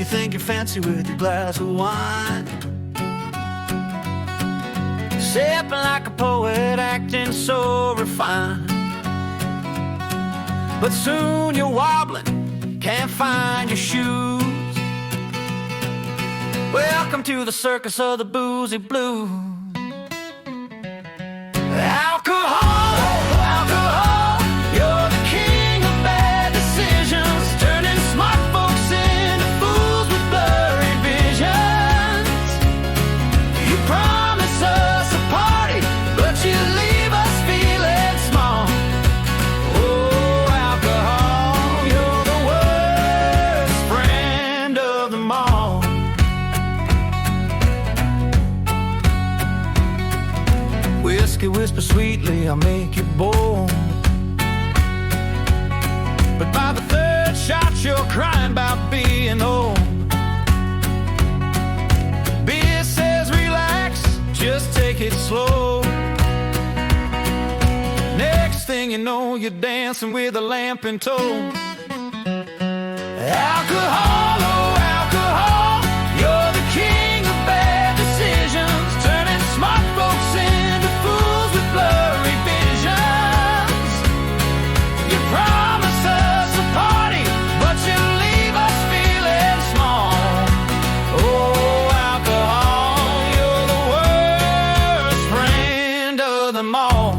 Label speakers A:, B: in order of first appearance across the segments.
A: You think you're fancy with your glass of wine, sipping like a poet, acting so refined. But soon you're wobbling, can't find your shoes. Welcome to the circus of the boozy blues. Alcohol, alcohol, you're the king of bad decisions, turning smart folks into fools with blurry visions. You promise us a party, but you leave us feeling small. Oh, alcohol, you're the worst friend of them all. Whiskey whisper sweetly, I'll make you bold. But by the third shot, you're crying about being old. Beer says relax, just take it slow. Next thing you know, you're dancing with a lamp in tow. Alcohol, oh alcohol, you're the king of bad decisions, turning smart folks into fools with blurry visions. You promise us a party, but you leave us feeling small. Oh, alcohol, you're the worst friend of them all.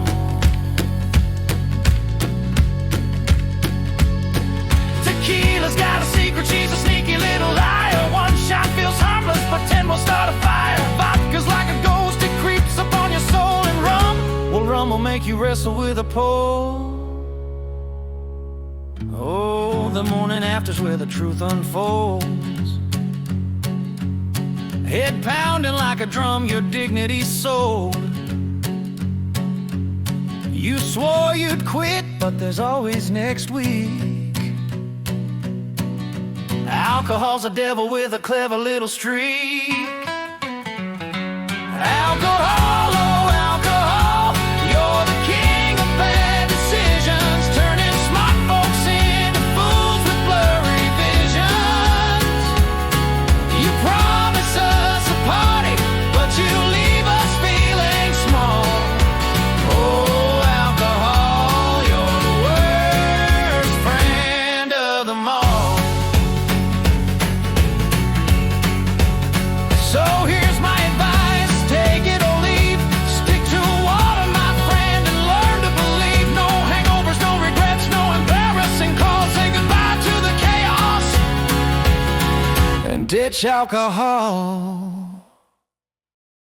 A: Tequila's got a secret, she's a sneaky little liar. One shot feels harmless, but 10 will start a fire. Vodka's like a ghost, it creeps up on your soul. And rum, well, rum will make you wrestle with a pole. Oh, the morning after's where the truth unfolds. Head pounding like a drum, your dignity's sold. You swore you'd quit, but there's always next week. Alcohol's a devil with a clever little streak. Alcohol, oh alcohol, you're the king of bad decisions, turning smart folks into fools with blurry visions. You promise us a party, but you leave us feeling small. Oh, alcohol, you're the worst friend of them all. So here's my advice, take it or leave. Stick to water, my friend, and learn to believe. No hangovers, no regrets, no embarrassing calls. Say goodbye to the chaos and ditch alcohol.